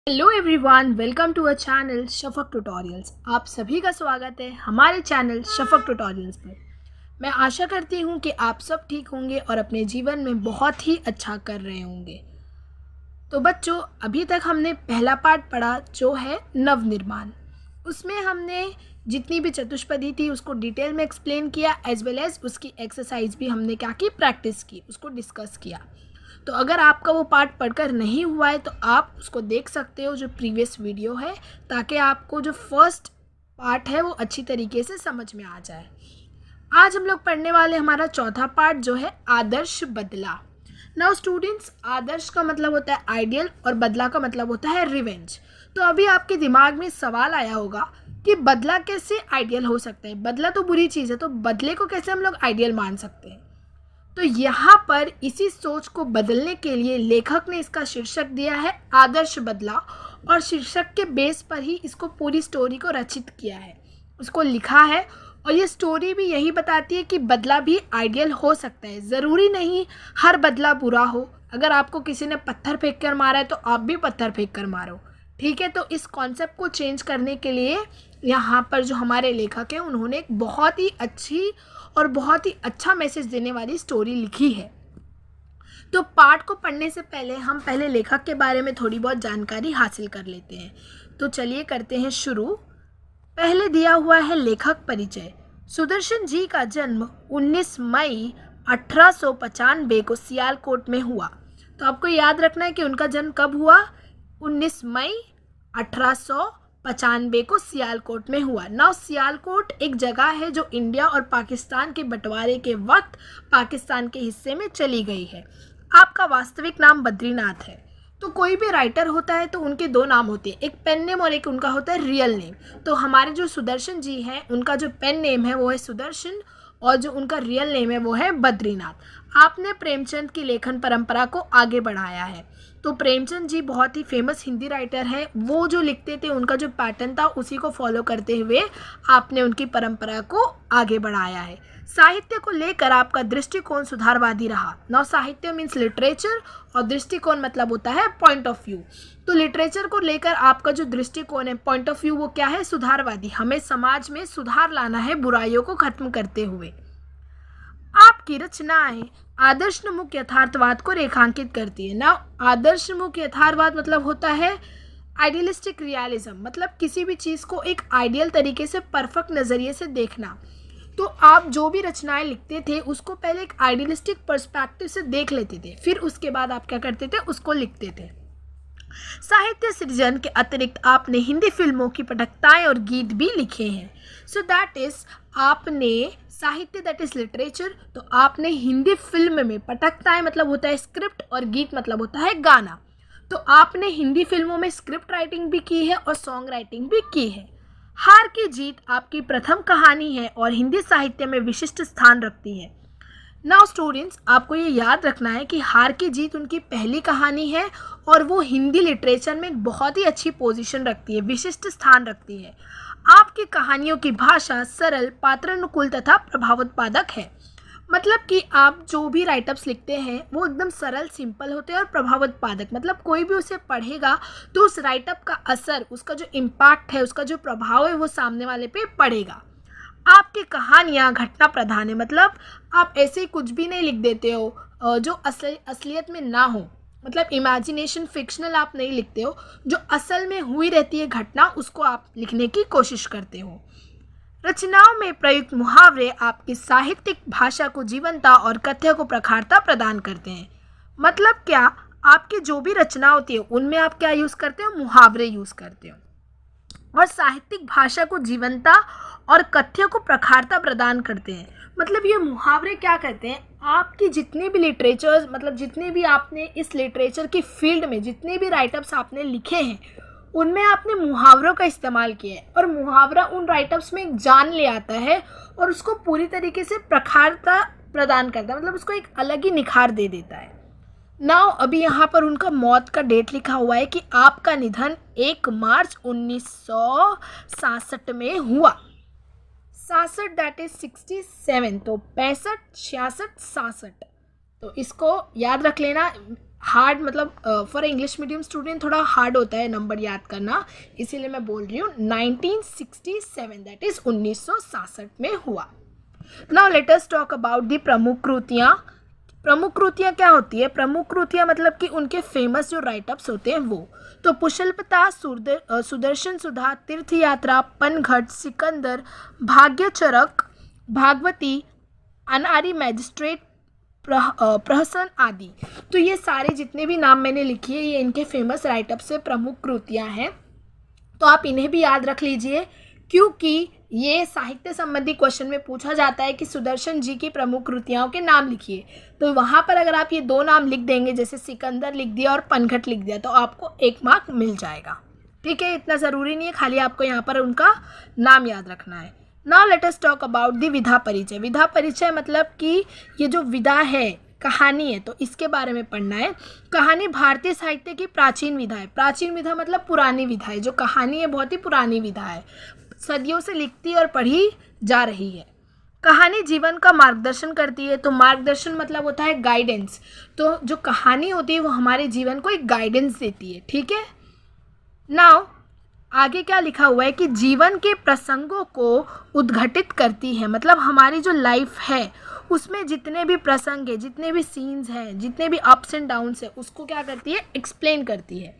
Hello everyone, welcome to a channel Shafaq tutorials. आप सभी का स्वागत है हमारे चैनल शफक ट्यूटोरियल्स पर। मैं आशा करती हूँ कि आप सब ठीक होंगे और अपने जीवन में बहुत ही अच्छा कर रहे होंगे। तो बच्चों, अभी तक हमने पहला पार्ट पढ़ा जो है नवनिर्माण। उसमें हमने जितनी भी चतुष्पदी थी उसको डिटेल में एक्सप्लेन किया, एज वेल एज उसकी एक्सरसाइज भी हमने क्या की, प्रैक्टिस की, उसको डिस्कस किया। तो अगर आपका वो पार्ट पढ़कर नहीं हुआ है तो आप उसको देख सकते हो, जो प्रीवियस वीडियो है, ताकि आपको जो फर्स्ट पार्ट है वो अच्छी तरीके से समझ में आ जाए। आज हम लोग पढ़ने वाले हमारा चौथा पार्ट जो है आदर्श बदला। नाउ स्टूडेंट्स, आदर्श का मतलब होता है आइडियल और बदला का मतलब होता है रिवेंज। तो अभी आपके दिमाग में सवाल आया होगा कि बदला कैसे आइडियल हो सकता है। बदला तो बुरी चीज़ है, तो बदले को कैसे हम लोग आइडियल मान सकते हैं। तो यहाँ पर इसी सोच को बदलने के लिए लेखक ने इसका शीर्षक दिया है आदर्श बदला, और शीर्षक के बेस पर ही इसको पूरी स्टोरी को रचित किया है, उसको लिखा है। और ये स्टोरी भी यही बताती है कि बदला भी आइडियल हो सकता है। ज़रूरी नहीं हर बदला बुरा हो। अगर आपको किसी ने पत्थर फेंक कर मारा है तो आप भी पत्थर फेंक कर मारो, ठीक है। तो इस कॉन्सेप्ट को चेंज करने के लिए यहाँ पर जो हमारे लेखक हैं उन्होंने एक बहुत ही अच्छी और बहुत ही अच्छा मैसेज देने वाली स्टोरी लिखी है। तो पाठ को पढ़ने से पहले हम पहले लेखक के बारे में थोड़ी बहुत जानकारी हासिल कर लेते हैं। तो चलिए करते हैं शुरू। पहले दिया हुआ है लेखक परिचय। सुदर्शन जी का जन्म 19 मई 1895 को सियालकोट में हुआ। तो आपको याद रखना है कि उनका जन्म कब हुआ, 19 मई 1895 को सियालकोट में हुआ। नाउ सियालकोट एक जगह है जो इंडिया और पाकिस्तान के बंटवारे के वक्त पाकिस्तान के हिस्से में चली गई है। आपका वास्तविक नाम बद्रीनाथ है। तो कोई भी राइटर होता है तो उनके दो नाम होते हैं, एक पेन नेम और एक उनका होता है रियल नेम। तो हमारे जो सुदर्शन जी हैं उनका जो पेन नेम है वो है सुदर्शन, और जो उनका रियल नेम है वो है बद्रीनाथ। आपने प्रेमचंद की लेखन परंपरा को आगे बढ़ाया है। तो प्रेमचंद जी बहुत ही फेमस हिंदी राइटर हैं। वो जो लिखते थे उनका जो पैटर्न था उसी को फॉलो करते हुए आपने उनकी परंपरा को आगे बढ़ाया है। साहित्य को लेकर आपका दृष्टिकोण सुधारवादी रहा। नाउ साहित्य मीन्स लिटरेचर, और दृष्टिकोण मतलब होता है पॉइंट ऑफ व्यू। तो लिटरेचर को लेकर आपका जो दृष्टिकोण है, पॉइंट ऑफ व्यू, वो क्या है, सुधारवादी। हमें समाज में सुधार लाना है बुराइयों को खत्म करते हुए। आपकी रचनाएं आदर्शमुख यथार्थवाद को रेखांकित करती है। ना आदर्शमुख यथार्थवाद मतलब होता है आइडियलिस्टिक रियलिज्म, मतलब किसी भी चीज़ को एक आइडियल तरीके से, परफेक्ट नज़रिए से देखना। तो आप जो भी रचनाएं लिखते थे उसको पहले एक आइडियलिस्टिक पर्सपेक्टिव से देख लेते थे, फिर उसके बाद आप क्या करते थे, उसको लिखते थे। साहित्य सृजन के अतिरिक्त आपने हिंदी फिल्मों की पटकथाएं और गीत भी लिखे हैं। सो दैट इज, आपने साहित्य, दैट इज लिटरेचर, तो आपने हिंदी फिल्म में, पटकथाएं मतलब होता है स्क्रिप्ट और गीत मतलब होता है गाना। तो आपने हिंदी फिल्मों में स्क्रिप्ट राइटिंग भी की है और सॉन्ग राइटिंग भी की है। हार की जीत आपकी प्रथम कहानी है और हिंदी साहित्य में विशिष्ट स्थान रखती है। नाउ स्टूडेंट्स, आपको ये याद रखना है कि हार की जीत उनकी पहली कहानी है और वो हिंदी लिटरेचर में एक बहुत ही अच्छी पोजीशन रखती है, विशिष्ट स्थान रखती है। आपकी कहानियों की भाषा सरल, पात्रानुकूल तथा प्रभावोत्पादक है। मतलब कि आप जो भी राइटअप्स लिखते हैं वो एकदम सरल, सिंपल होते हैं और प्रभावोत्पादक, मतलब कोई भी उसे पढ़ेगा तो उस राइटअप का असर, उसका जो इम्पैक्ट है, उसका जो प्रभाव है वो सामने वाले पे पड़ेगा। आपकी कहानियाँ घटना प्रधान है, मतलब आप ऐसे ही कुछ भी नहीं लिख देते हो जो असलियत में ना हो, मतलब इमेजिनेशन, फिक्शनल आप नहीं लिखते हो। जो असल में हुई रहती है घटना उसको आप लिखने की कोशिश करते हो। रचनाओं में प्रयुक्त मुहावरे आपकी साहित्यिक भाषा को जीवंतता और कथ्य को प्रखरता प्रदान करते हैं। मतलब क्या, आपकी जो भी रचना होती है उनमें आप क्या यूज़ करते हो, मुहावरे यूज़ करते हो, और साहित्यिक भाषा को जीवंतता और कथ्य को प्रखरता प्रदान करते हैं। मतलब ये मुहावरे क्या कहते हैं, आपकी जितने भी लिटरेचर, मतलब जितने भी आपने इस लिटरेचर की फील्ड में जितने भी राइटअप्स आपने लिखे हैं उनमें आपने मुहावरों का इस्तेमाल किया है, और मुहावरा उन राइटअप्स में एक जान ले आता है और उसको पूरी तरीके से प्रखरता प्रदान करता है, मतलब उसको एक अलग ही निखार दे देता है। नाउ अभी यहाँ पर उनका मौत का डेट लिखा हुआ है कि आपका निधन 1 मार्च 1967 में हुआ। 67 दैट इज 67, तो 65, 66, 67। तो इसको याद रख लेना। हार्ड, मतलब फॉर इंग्लिश मीडियम स्टूडेंट थोड़ा हार्ड होता है नंबर याद करना, इसीलिए मैं बोल रही हूँ 1967, दैट इज 1967 में हुआ। Now let us talk about the प्रमुख कृतियाँ। प्रमुख कृतियाँ क्या होती है? प्रमुख कृतियाँ मतलब कि उनके फेमस जो राइटअप्स होते हैं वो। तो पुष्पलता, सुदर्शन सुधा, तीर्थ यात्रा, पनघट, सिकंदर, भाग्यचरक, भागवती, अनारी मैजिस्ट्रेट, प्रहसन आदि। तो ये सारे जितने भी नाम मैंने लिखे हैं ये इनके फेमस राइटअप से प्रमुख कृतियाँ हैं। तो आप इन्हें भी याद रख लीजिए, क्योंकि ये साहित्य संबंधी क्वेश्चन में पूछा जाता है कि सुदर्शन जी की प्रमुख कृतियों के नाम लिखिए। तो वहाँ पर अगर आप ये दो नाम लिख देंगे, जैसे सिकंदर लिख दिया और पनघट लिख दिया, तो आपको 1 मार्क मिल जाएगा। ठीक है, इतना ज़रूरी नहीं है, खाली आपको यहाँ पर उनका नाम याद रखना है। Now let us talk about the विधा परिचय। विधा परिचय मतलब कि ये जो विधा है, कहानी है, तो इसके बारे में पढ़ना है। कहानी भारतीय साहित्य की प्राचीन विधा है। प्राचीन विधा मतलब पुरानी विधा है। जो कहानी है बहुत ही पुरानी विधा है, सदियों से लिखती और पढ़ी जा रही है। कहानी जीवन का मार्गदर्शन करती है। तो मार्गदर्शन मतलब होता है गाइडेंस। तो जो कहानी होती है वो हमारे जीवन को एक गाइडेंस देती है। ठीक है, नाउ आगे क्या लिखा हुआ है कि जीवन के प्रसंगों को उद्घटित करती है। मतलब हमारी जो लाइफ है उसमें जितने भी प्रसंग है, जितने भी सीन्स हैं, जितने भी अप्स एंड डाउन्स है, उसको क्या करती है? एक्सप्लेन करती है।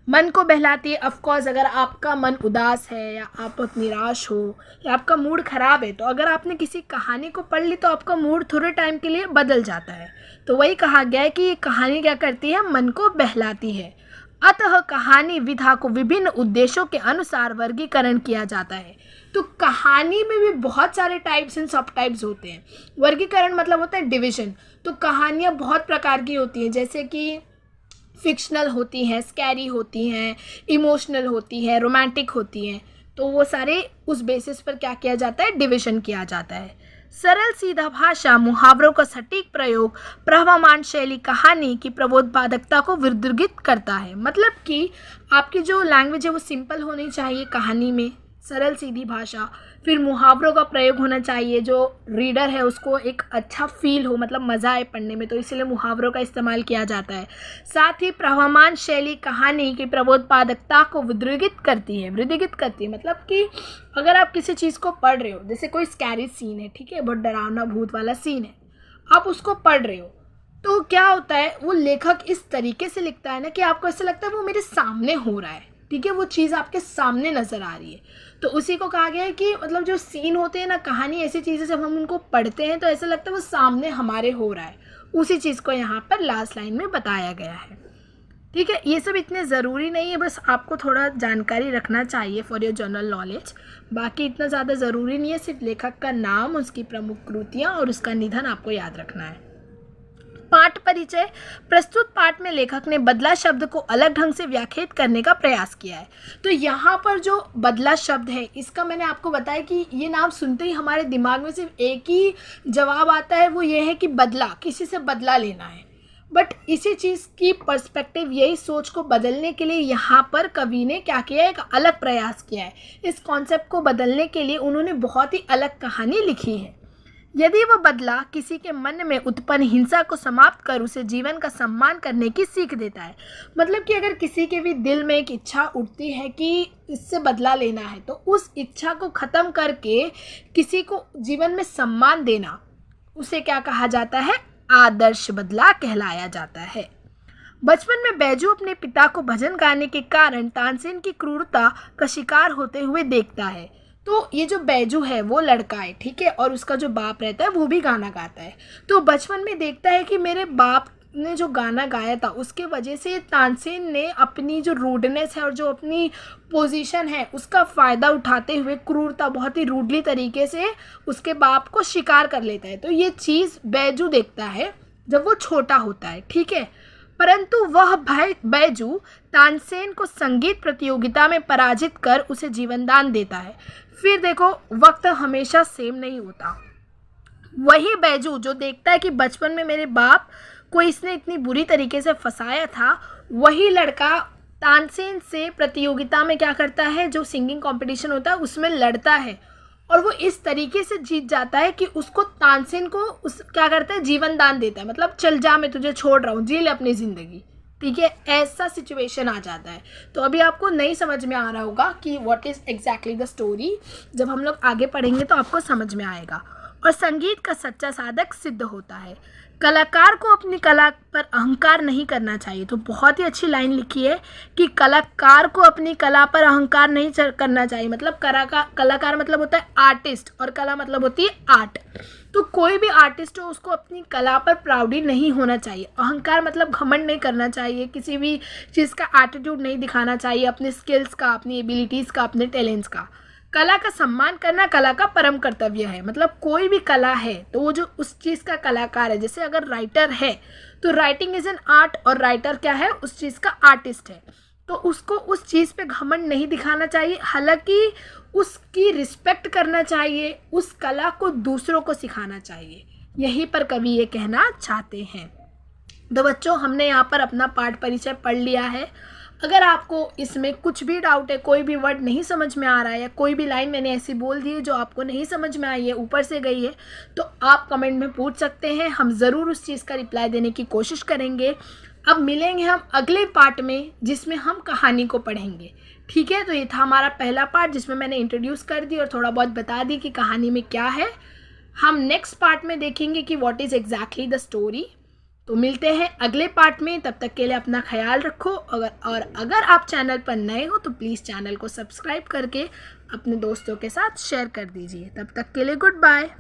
मन को बहलाती है। ऑफकोर्स अगर आपका मन उदास है या आप बहुत निराश हो या आपका मूड ख़राब है, तो अगर आपने किसी कहानी को पढ़ ली तो आपका मूड थोड़े टाइम के लिए बदल जाता है। तो वही कहा गया है कि ये कहानी क्या करती है? मन को बहलाती है। अतः कहानी विधा को विभिन्न उद्देश्यों के अनुसार वर्गीकरण किया जाता है। तो कहानी में भी बहुत सारे टाइप्स एंड सब टाइप्स होते हैं। वर्गीकरण मतलब होता है डिवीजन। तो कहानियाँ बहुत प्रकार की होती हैं, जैसे कि फिक्शनल होती हैं, स्कैरी होती हैं, इमोशनल होती हैं, रोमांटिक होती हैं। तो वो सारे उस बेसिस पर क्या किया जाता है? डिवीजन किया जाता है। सरल सीधा भाषा, मुहावरों का सटीक प्रयोग, प्रवाहमान शैली कहानी की प्रबोधपादकता को वृद्धिंगित करता है। मतलब कि आपकी जो लैंग्वेज है वो सिंपल होनी चाहिए कहानी में, सरल सीधी भाषा, फिर मुहावरों का प्रयोग होना चाहिए, जो रीडर है उसको एक अच्छा फील हो, मतलब मज़ा आए पढ़ने में, तो इसलिए मुहावरों का इस्तेमाल किया जाता है। साथ ही प्रवाहमान शैली कहानी की प्रबोधपादकता को वृद्धिंगित करती है। वृद्धिंगित करती है मतलब कि अगर आप किसी चीज़ को पढ़ रहे हो, जैसे कोई स्कैरी सीन है, ठीक है, बहुत डरावना भूत वाला सीन है, आप उसको पढ़ रहे हो, तो क्या होता है, वो लेखक इस तरीके से लिखता है ना कि आपको ऐसा लगता है वो मेरे सामने हो रहा है। ठीक है, वो चीज़ आपके सामने नज़र आ रही है। तो उसी को कहा गया है कि मतलब जो सीन होते हैं ना, कहानी ऐसी चीज़ें जब हम उनको पढ़ते हैं तो ऐसा लगता है वो सामने हमारे हो रहा है। उसी चीज़ को यहाँ पर लास्ट लाइन में बताया गया है। ठीक है, ये सब इतने ज़रूरी नहीं है, बस आपको थोड़ा जानकारी रखना चाहिए फॉर योर जनरल नॉलेज। बाकी इतना ज़्यादा ज़रूरी नहीं है, सिर्फ लेखक का नाम, उसकी प्रमुख कृतियाँ और उसका निधन आपको याद रखना है। पाठ परिचय। प्रस्तुत पाठ में लेखक ने बदला शब्द को अलग ढंग से व्याख्यात करने का प्रयास किया है। तो यहाँ पर जो बदला शब्द है, इसका मैंने आपको बताया कि ये नाम सुनते ही हमारे दिमाग में सिर्फ एक ही जवाब आता है, वो ये है कि बदला, किसी से बदला लेना है। बट इसी चीज़ की पर्सपेक्टिव, यही सोच को बदलने के लिए यहाँ पर कवि ने क्या किया है? एक अलग प्रयास किया है। इस कॉन्सेप्ट को बदलने के लिए उन्होंने बहुत ही अलग कहानी लिखी है। यदि वह बदला किसी के मन में उत्पन्न हिंसा को समाप्त कर उसे जीवन का सम्मान करने की सीख देता है। मतलब कि अगर किसी के भी दिल में एक इच्छा उठती है कि इससे बदला लेना है, तो उस इच्छा को ख़त्म करके किसी को जीवन में सम्मान देना, उसे क्या कहा जाता है? आदर्श बदला कहलाया जाता है। बचपन में बैजू अपने पिता को भजन गाने के कारण तानसेन की क्रूरता का शिकार होते हुए देखता है। तो ये जो बैजू है वो लड़का है, ठीक है, और उसका जो बाप रहता है वो भी गाना गाता है। तो बचपन में देखता है कि मेरे बाप ने जो गाना गाया था उसके वजह से तानसेन ने अपनी जो रूडनेस है और जो अपनी पोजीशन है उसका फ़ायदा उठाते हुए क्रूरता, बहुत ही रूडली तरीके से उसके बाप को शिकार कर लेता है। तो ये चीज़ बैजू देखता है जब वो छोटा होता है, ठीक है। परंतु वह बैजू तानसेन को संगीत प्रतियोगिता में पराजित कर उसे जीवनदान देता है। फिर देखो, वक्त हमेशा सेम नहीं होता। वही बैजू जो देखता है कि बचपन में मेरे बाप को इसने इतनी बुरी तरीके से फंसाया था, वही लड़का तानसेन से प्रतियोगिता में क्या करता है, जो सिंगिंग कंपटीशन होता है उसमें लड़ता है, और वो इस तरीके से जीत जाता है कि उसको तानसेन को उस क्या करता है, जीवन दान देता है। मतलब चल जा, मैं तुझे छोड़ रहा हूँ, जी ले अपनी ज़िंदगी। ठीक है, ऐसा सिचुएशन आ जाता है। तो अभी आपको नहीं समझ में आ रहा होगा कि what is exactly the story, जब हम लोग आगे पढ़ेंगे तो आपको समझ में आएगा। और संगीत का सच्चा साधक सिद्ध होता है। कलाकार को अपनी कला पर अहंकार नहीं करना चाहिए। तो बहुत ही अच्छी लाइन लिखी है कि कलाकार को अपनी कला पर अहंकार नहीं करना चाहिए। मतलब कलाकार मतलब होता है आर्टिस्ट, और कला मतलब होती है आर्ट। तो कोई भी आर्टिस्ट हो उसको अपनी कला पर प्राउडी नहीं होना चाहिए। अहंकार मतलब घमंड नहीं करना चाहिए, किसी भी चीज़ का एटीट्यूड नहीं दिखाना चाहिए, अपने स्किल्स का, अपनी एबिलिटीज़ का, अपने टैलेंट्स का। कला का सम्मान करना कला का परम कर्तव्य है। मतलब कोई भी कला है तो वो जो उस चीज़ का कलाकार है, जैसे अगर राइटर है तो राइटिंग इज़ एन आर्ट, और राइटर क्या है, उस चीज़ का आर्टिस्ट है। तो उसको उस चीज़ पे घमंड नहीं दिखाना चाहिए, हालांकि उसकी रिस्पेक्ट करना चाहिए, उस कला को दूसरों को सिखाना चाहिए। यहीं पर कवि ये कहना चाहते हैं। तो बच्चों, हमने यहाँ पर अपना पाठ परिचय पढ़ लिया है। अगर आपको इसमें कुछ भी डाउट है, कोई भी वर्ड नहीं समझ में आ रहा है, या कोई भी लाइन मैंने ऐसी बोल दी है जो आपको नहीं समझ में आई है, ऊपर से गई है, तो आप कमेंट में पूछ सकते हैं। हम ज़रूर उस चीज़ का रिप्लाई देने की कोशिश करेंगे। अब मिलेंगे हम अगले पार्ट में, जिसमें हम कहानी को पढ़ेंगे। ठीक है, तो ये था हमारा पहला पार्ट, जिसमें मैंने इंट्रोड्यूस कर दी और थोड़ा बहुत बता दी कि कहानी में क्या है। हम नेक्स्ट पार्ट में देखेंगे कि what is exactly the story. तो मिलते हैं अगले पार्ट में, तब तक के लिए अपना ख्याल रखो। अगर आप चैनल पर नए हो तो प्लीज़ चैनल को सब्सक्राइब करके अपने दोस्तों के साथ शेयर कर दीजिए। तब तक के लिए गुड बाय।